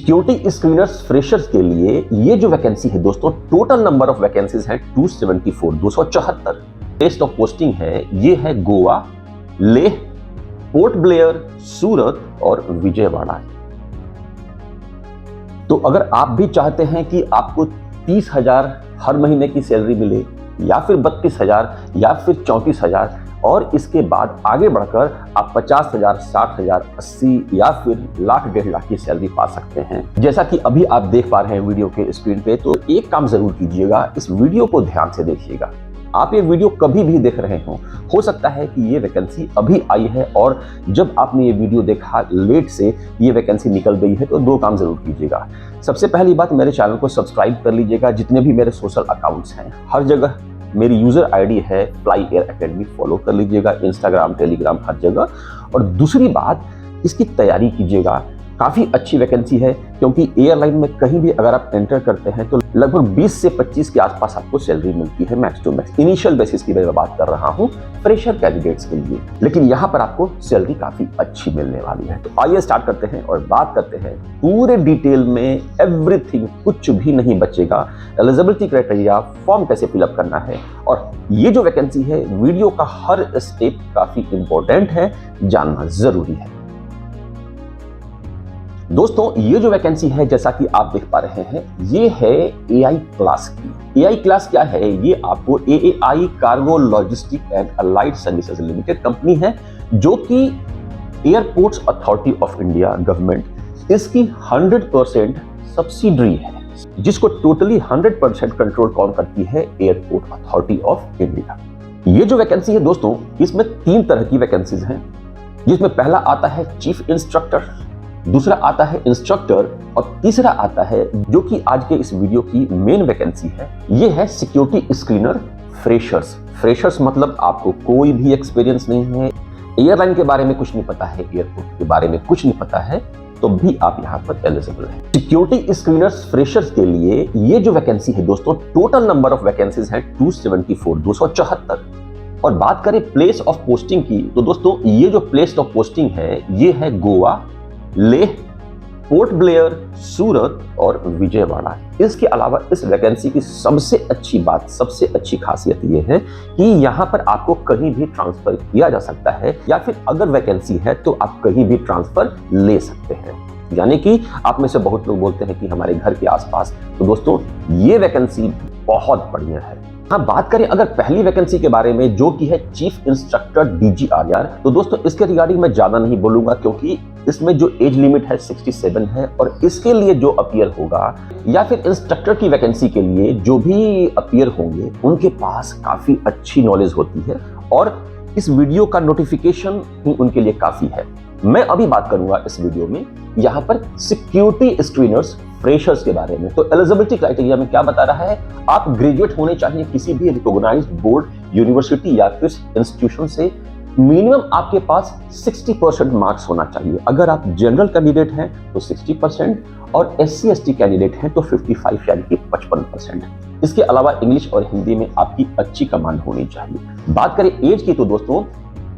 Security screeners freshers के लिए ये जो वैकेंसी है दोस्तों, टोटल नंबर ऑफ वैकेंसीज है 274 प्लेस ऑफ पोस्टिंग है ये है गोवा, लेह, पोर्ट ब्लेयर, सूरत और विजयवाड़ा। तो अगर आप भी चाहते हैं कि आपको 30,000 हर महीने की सैलरी मिले या फिर 32,000 या फिर 34,000 और इसके बाद आगे बढ़कर आप 50,000, 60,000, 80 या फिर लाख 1.5 लाख की सैलरी पा सकते हैं, जैसा कि अभी आप देख पा रहे हैं वीडियो के स्क्रीन पे, तो एक काम जरूर कीजिएगा, इस वीडियो को ध्यान से देखिएगा। आप ये वीडियो कभी भी देख रहे हो सकता है कि ये वैकेंसी अभी आई है और जब आपने ये वीडियो देखा लेट से ये वैकेंसी निकल गई है, तो 2 काम जरूर कीजिएगा। सबसे पहली बात, मेरे चैनल को सब्सक्राइब कर लीजिएगा। जितने भी मेरे सोशल अकाउंट्स हैं हर जगह मेरी यूजर आईडी है फ्लाई एयर एकेडमी, फॉलो कर लीजिएगा, इंस्टाग्राम, टेलीग्राम, हर जगह। और दूसरी बात, इसकी तैयारी कीजिएगा, काफी अच्छी वैकेंसी है, क्योंकि एयरलाइन में कहीं भी अगर आप एंटर करते हैं तो लगभग 20 से 25 के आसपास आपको सैलरी मिलती है max to max. Initial basis की मैं बात कर रहा हूं फ्रेशर कैंडिडेट्स के लिए, लेकिन यहां पर आपको सैलरी काफी अच्छी मिलने वाली है। तो आइए स्टार्ट करते हैं और बात करते हैं पूरे डिटेल में, एवरीथिंग, कुछ भी नहीं बचेगा। एलिजिबिलिटी क्राइटेरिया, फॉर्म कैसे फिलअप करना है, और ये जो वैकेंसी है वीडियो का हर स्टेप काफी इंपॉर्टेंट है, जानना जरूरी है। दोस्तों ये जो वैकेंसी है जैसा कि आप देख पा रहे हैं, ये है एआई क्लास की। एआई क्लास क्या है? ये आपको AAI cargo logistic and allied services limited company है, जो कि airports authority of India government इसकी 100% सब्सिडरी है, जिसको टोटली 100% कंट्रोल कौन करती है? Airport authority of India. ये जो वैकेंसी है दोस्तों, इसमें 3 तरह की वैकेंसीज हैं, जिसमें पहला आता है चीफ इंस्ट्रक्टर, दूसरा आता है इंस्ट्रक्टर और तीसरा आता है जो कि आज के इस वीडियो की मेन वैकेंसी है, ये है सिक्योरिटी स्क्रीनर फ्रेशर्स। फ्रेशर्स मतलब आपको कोई भी एक्सपीरियंस नहीं है, एयरलाइन के बारे में कुछ नहीं पता है, एयरपोर्ट के बारे में कुछ नहीं पता है, तो भी आप यहाँ पर एलिजिबल हैं। सिक्योरिटी स्क्रीनर्स फ्रेशर्स के लिए ये जो वैकेंसी है दोस्तों, टोटल नंबर ऑफ वैकेंसीज है 274। और बात करें प्लेस ऑफ पोस्टिंग की, तो दोस्तों ये जो प्लेस ऑफ पोस्टिंग है ये है गोवा, लेह, पोर्ट ब्लेयर, सूरत और विजयवाड़ा। इसके अलावा इस वैकेंसी की सबसे अच्छी बात, सबसे अच्छी खासियत ये है कि यहाँ पर आपको कहीं भी ट्रांसफर किया जा सकता है, या फिर अगर वैकेंसी है तो आप कहीं भी ट्रांसफर ले सकते हैं। यानी कि आप में से बहुत लोग बोलते हैं कि हमारे घर के आसपास, तो दोस्तों ये वैकेंसी बहुत बढ़िया है। हाँ, बात करें अगर पहली वैकेंसी के बारे में, जो कि है चीफ इंस्ट्रक्टर DGRR, तो दोस्तों इसके रिगार्डिंग मैं ज्यादा नहीं बोलूंगा, क्योंकि इसमें जो एज लिमिट है 67 है, और इसके लिए जो अपीयर होगा या फिर इंस्ट्रक्टर की वैकेंसी के लिए जो भी अपीयर होंगे उनके पास काफी अच्छी नॉलेज होती है, और इस वीडियो का नोटिफिकेशन ही उनके लिए काफी है। मैं अभी बात करूंगा इस वीडियो में यहाँ पर सिक्योरिटी स्क्रीनर्स फ्रेशर्स के बारे में। तो एलिजिबिलिटी क्राइटेरिया में क्या बता रहा है? आप ग्रेजुएट होने चाहिए किसी भी रिकॉग्नाइज्ड बोर्ड, यूनिवर्सिटी या फिर इंस्टीट्यूशन से, मिनिमम आपके पास 60% मार्क्स होना चाहिए। अगर आप जनरल कैंडिडेट हैं तो 60% और SC/ST कैंडिडेट हैं तो 55 यानी कि 55%। इसके अलावा इंग्लिश और हिंदी में आपकी अच्छी कमांड होनी चाहिए। बात करें एज की, तो दोस्तों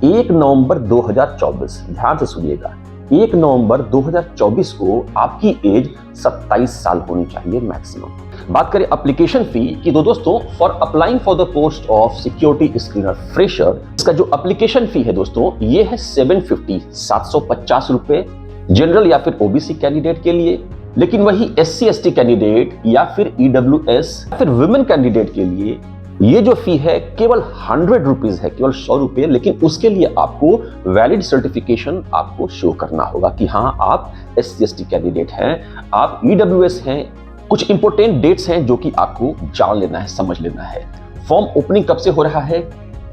1 नवंबर 2024, ध्यान से सुनिएगा, 1 नवंबर 2024 को आपकी एज 27 साल होनी चाहिए मैक्सिमम। बात करें एप्लीकेशन फी की, तो दोस्तों for applying for the post of security screener fresher, इसका जो एप्लीकेशन फी है दोस्तों ये है 750 रुपए जनरल या फिर OBC कैंडिडेट के लिए। लेकिन वही SC/ST कैंडिडेट या फिर EWS या फिर वुमेन कैंडिडेट के लिए ये जो फी है केवल 100 रुपीज है, केवल 100 रुपए। लेकिन उसके लिए आपको वैलिड सर्टिफिकेशन आपको शो करना होगा कि हाँ आप SC/ST कैंडिडेट हैं, आप EWS हैं। कुछ इंपोर्टेंट डेट्स हैं जो कि आपको जान लेना है, समझ लेना है। फॉर्म ओपनिंग कब से हो रहा है?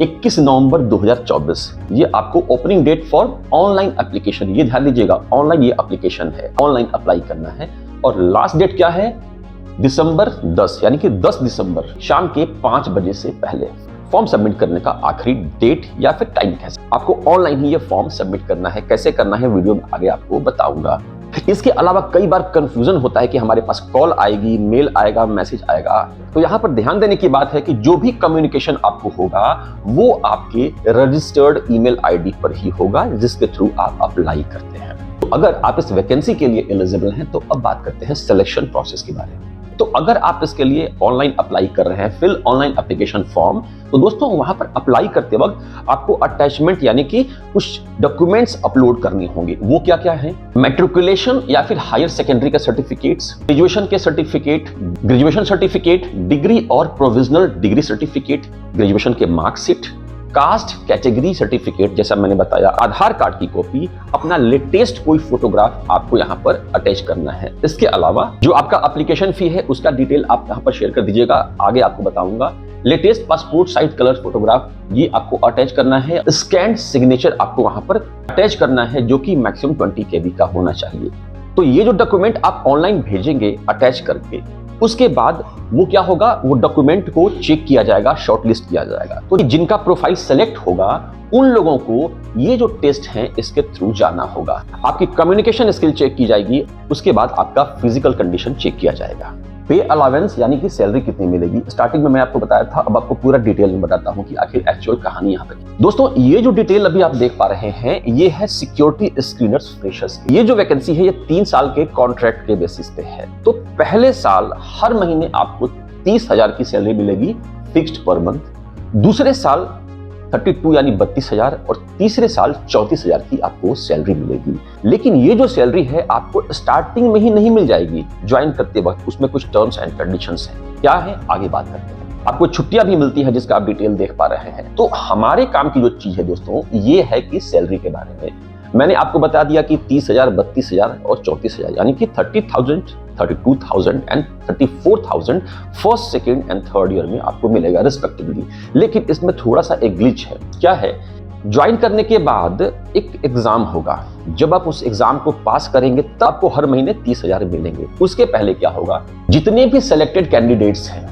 21 नवंबर 2024। ये आपको opening date for online application, ये ध्यान दीजिएगा, ऑनलाइन ये एप्लीकेशन है, ऑनलाइन अप्लाई करना है। और लास्ट डेट क्या है? दिसंबर 10, यानी कि 10 दिसंबर शाम के 5 बजे से पहले फॉर्म सबमिट करने का आखिरी डेट या फिर टाइम है। आपको ऑनलाइन ही ये फॉर्म सबमिट करना है। कैसे करना है वीडियो में आगे आपको बताऊंगा। इसके अलावा कई बार कंफ्यूजन होता है कि हमारे पास कॉल आएगी, मेल आएगा, मैसेज आएगा। तो यहाँ पर ध्यान देने की बात है कि जो भी कम्युनिकेशन आपको होगा वो आपके रजिस्टर्ड ईमेल आईडी पर ही होगा जिसके थ्रू आप अप्लाई करते हैं। तो अगर आप इस वैकेंसी के लिए एलिजिबल हैं तो अब बात करते हैं सिलेक्शन प्रोसेस के बारे में। तो अगर आप इसके लिए ऑनलाइन अप्लाई कर रहे हैं, फिल ऑनलाइन एप्लीकेशन फॉर्म, तो दोस्तों वहां पर अप्लाई करते वक्त आपको अटैचमेंट यानी कि कुछ डॉक्यूमेंट्स अपलोड करने होंगे। वो क्या क्या है? मैट्रिकुलेशन या फिर हायर सेकेंडरी का सर्टिफिकेट्स, ग्रेजुएशन के सर्टिफिकेट, ग्रेजुएशन सर्टिफिकेट, डिग्री और प्रोविजनल डिग्री सर्टिफिकेट, ग्रेजुएशन के मार्कशीट, कास्ट कैटेगरी सर्टिफिकेट जैसा मैंने बताया, आधार कार्ड की कॉपी, अपना लेटेस्ट कोई फोटोग्राफ आपको यहाँ पर अटैच करना है। इसके अलावा जो आपका एप्लीकेशन फी है उसका डिटेल आप यहाँ पर शेयर कर दीजिएगा, आगे आपको बताऊंगा। Latest passport size colour photograph ये आपको अटैच करना है। स्कैन सिग्नेचर आपको वहां पर अटैच करना है जो कि मैक्सिमम 20 KB का होना चाहिए। तो ये जो डॉक्यूमेंट आप ऑनलाइन भेजेंगे अटैच करके, उसके बाद वो क्या होगा, वो डॉक्यूमेंट को चेक किया जाएगा, शॉर्टलिस्ट किया जाएगा। तो जिनका प्रोफाइल सेलेक्ट होगा उन लोगों को ये जो टेस्ट है इसके थ्रू जाना होगा। आपकी कम्युनिकेशन स्किल चेक की जाएगी, उसके बाद आपका फिजिकल कंडीशन चेक किया जाएगा। पे अलावेंस यानी कि सैलरी कितनी मिलेगी, स्टार्टिंग में मैं आपको बताया था, अब आपको पूरा डिटेल में बताता हूं कि आखिर एक्चुअल कहानी यहाँ पे। दोस्तों ये जो डिटेल अभी आप देख पा रहे हैं ये है सिक्योरिटी स्क्रीनर्स फ्रेशर्स। ये जो वैकेंसी है ये 3 साल के कॉन्ट्रैक्ट के बेसिस पे है। तो पहले साल हर महीने आपको 30,000 की सैलरी मिलेगी फिक्स्ड पर मंथ, दूसरे साल 32 यानी 32,000 और तीसरे साल 34,000 की आपको सैलरी मिलेगी। लेकिन ये जो सैलरी है आपको स्टार्टिंग में ही नहीं मिल जाएगी, ज्वाइन करते वक्त उसमें कुछ टर्म्स एंड कंडीशंस हैं। क्या है आगे बात करते हैं। आपको छुट्टियां भी मिलती है जिसका आप डिटेल देख पा रहे हैं। तो हमारे काम की जो चीज है दोस्तों ये है कि सैलरी के बारे में मैंने आपको बता दिया कि 30,000, 32,000 और 34,000 यानी कि 30,000, 32,000 and 34,000 first, second and third year में आपको मिलेगा रिस्पेक्टिवली। लेकिन इसमें थोड़ा सा एक ग्लिच है। क्या है? ज्वाइन करने के बाद एक एग्जाम होगा, जब आप उस एग्जाम को पास करेंगे तब आपको हर महीने 30,000 मिलेंगे। उसके पहले क्या होगा, जितने भी सिलेक्टेड कैंडिडेट्स हैं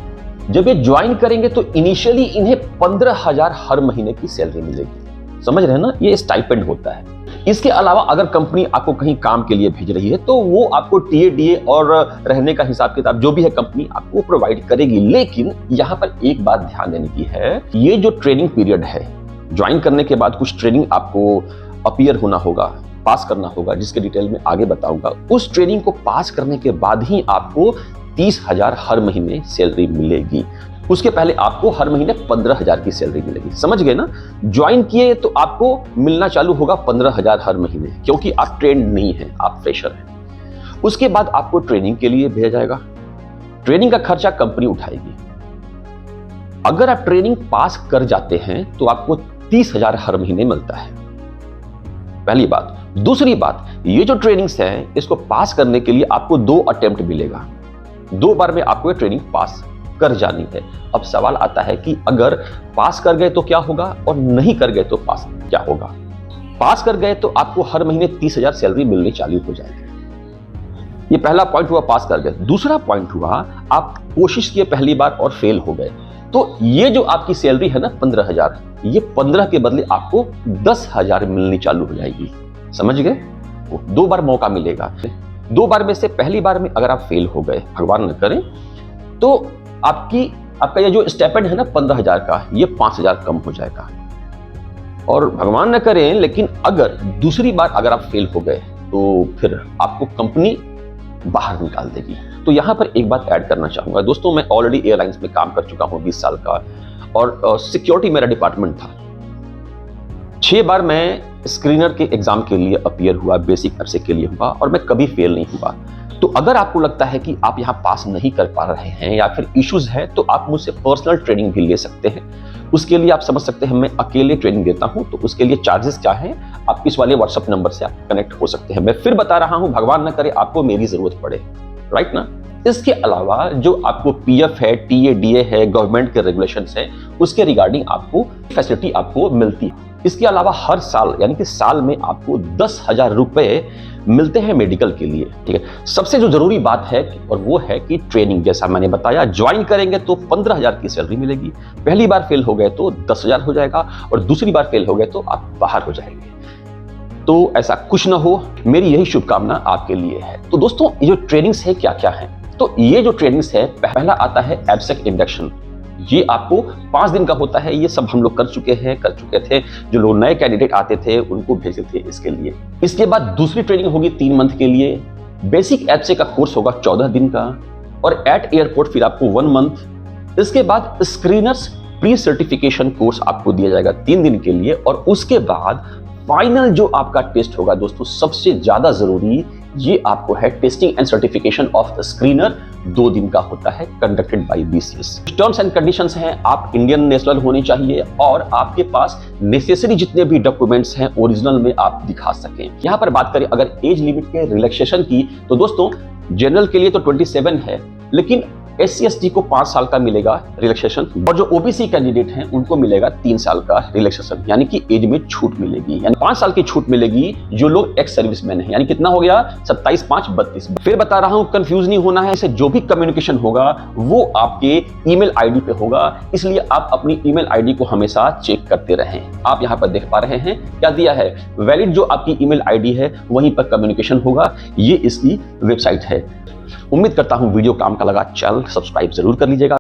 जब ये ज्वाइन करेंगे तो इनिशियली इन्हें 15,000 हर महीने की सैलरी मिलेगी। समझ रहे हैं ना, ये स्टाइपेंड होता है। इसके अलावा अगर कंपनी आपको कहीं काम के लिए भेज रही है तो वो आपको टीए और रहने का हिसाब किताब जो भी है कंपनी आपको प्रोवाइड करेगी। लेकिन यहाँ पर एक बात ध्यान देने की है, ये जो ट्रेनिंग पीरियड है, ज्वाइन करने के बाद कुछ ट्रेनिंग आपको अपीयर होना होगा, पास करना होगा, जिसके डिटेल में आगे बताऊंगा। उस ट्रेनिंग को पास करने के बाद ही आपको 30,000 हर महीने सैलरी मिलेगी। उसके पहले आपको हर महीने 15,000 की सैलरी मिलेगी। समझ गए ना? ज्वाइन किए तो आपको मिलना चालू होगा 15,000 हर महीने, क्योंकि आप ट्रेंड नहीं हैं, आप फ्रेशर हैं। उसके बाद आपको ट्रेनिंग के लिए भेजा जाएगा। ट्रेनिंग का खर्चा कंपनी उठाएगी। अगर आप ट्रेनिंग पास कर जाते हैं तो आपको 30,000 हर महीने मिलता है, पहली बात। दूसरी बात, ये जो ट्रेनिंग्स है इसको पास करने के लिए आपको 2 अटेम्प्ट मिलेगा। 2 बार में आपको ट्रेनिंग पास कर जानी है। अब सवाल आता है कि अगर पास कर गए तो क्या होगा और नहीं कर गए तो पास क्या होगा। पास कर गए तो आपको हर महीने 30,000 सैलरी मिलनी चालू हो जाएगी। ये पहला पॉइंट हुआ, पास कर गए। दूसरा पॉइंट हुआ, आप कोशिश किए पहली बार और फेल हो गए, तो ये जो आपकी सैलरी है ना 15,000, ये 15 के बदले आपको 10,000 मिलनी चालू हो जाएगी। समझ गए? 2 बार मौका मिलेगा। 2 बार में से पहली बार में अगर आप फेल हो गए, भगवान न करे, तो आपका ये जो स्टाइपेंड है ना 15,000 का, ये 5,000 कम हो जाएगा। और भगवान न करें लेकिन अगर दूसरी बार अगर आप फेल हो गए तो फिर आपको कंपनी बाहर निकाल देगी। तो यहां पर एक बात ऐड करना चाहूंगा दोस्तों, मैं ऑलरेडी एयरलाइंस में काम कर चुका हूं 20 साल का, और सिक्योरिटी मेरा डिपार्टमेंट था। 6 बार मैं स्क्रीनर के एग्जाम के लिए अपीयर हुआ, बेसिक एफसे के लिए हुआ, और मैं कभी फेल नहीं हुआ। तो अगर आपको लगता है कि आप यहाँ पास नहीं कर पा रहे हैं या फिर इश्यूज है, तो आप मुझसे पर्सनल ट्रेनिंग भी ले सकते हैं। उसके लिए आप समझ सकते हैं मैं अकेले ट्रेनिंग देता हूं, तो उसके लिए चार्जेस क्या है, आप इस वाले व्हाट्सएप नंबर से आप कनेक्ट हो सकते हैं। मैं फिर बता रहा हूं, भगवान ना करे आपको मेरी जरूरत पड़े, राइट ना। इसके अलावा जो आपको पीएफ है, टीए, डीए है, गवर्नमेंट के रेगुलेशंस है, उसके रिगार्डिंग आपको फैसिलिटी आपको मिलती है। इसके अलावा हर साल यानी कि साल में आपको 10,000 रुपए मिलते हैं मेडिकल के लिए, ठीक है। सबसे जो जरूरी बात है और वो है कि ट्रेनिंग, जैसा मैंने बताया, ज्वाइन करेंगे तो 15,000 की सैलरी मिलेगी। पहली बार फेल हो गए तो 10,000 हो जाएगा, और दूसरी बार फेल हो गए तो आप बाहर हो जाएंगे। तो ऐसा कुछ ना हो, मेरी यही शुभकामना आपके लिए है। तो दोस्तों ये जो ट्रेनिंग्स है क्या क्या है, तो ये जो ट्रेनिंग्स है, पहला आता है एब्सेक इंडक्शन, ये आपको 5 दिन का होता है। ये सब हम लोग कर चुके थे। जो लोग नए कैंडिडेट आते थे उनको भेजते थे इसके लिए। इसके बाद दूसरी ट्रेनिंग होगी 3 मंथ के लिए। बेसिक एचए का कोर्स होगा 14 दिन का, और एट एयरपोर्ट फिर आपको 1 मंथ। इसके बाद स्क्रीनर्स प्री सर्टिफिकेशन कोर्स आपको दिया जाएगा 3 दिन के लिए, और उसके बाद फाइनल जो आपका टेस्ट होगा दोस्तों, सबसे ज्यादा जरूरी, ये आपको है testing and certification of the screener. 2 दिन का होता है, conducted by BCS. Terms and conditions हैं, आप इंडियन नेशनल होने चाहिए और आपके पास नेसेसरी जितने भी डॉक्यूमेंट्स हैं ओरिजिनल में आप दिखा सकें। यहां पर बात करें अगर एज लिमिट के रिलैक्सेशन की, तो दोस्तों जनरल के लिए तो 27 है, लेकिन SC ST को 5 साल का मिलेगा रिलैक्सेशन, और जो ओबीसी कैंडिडेट हैं उनको मिलेगा 3 साल का रिलैक्सेशन, यानी कि एज में छूट मिलेगी, यानी 5 साल की छूट मिलेगी जो लोग एक्स सर्विसमैन हैं। यानी कितना हो गया, 27, 5, 32। फिर बता रहा हूं, कंफ्यूज नहीं होना है, इसे जो भी कम्युनिकेशन होगा वो आपके ईमेल आईडी पे होगा, इसलिए आप अपनी ईमेल आईडी को हमेशा चेक करते रहें। आप यहां पर देख पा रहे हैं क्या दिया है, वैलिड जो आपकी ईमेल आईडी है वहीं पर कम्युनिकेशन होगा। ये इसकी वेबसाइट है। उम्मीद करता हूं वीडियो काम का लगा। चैनल सब्सक्राइब जरूर कर लीजिएगा।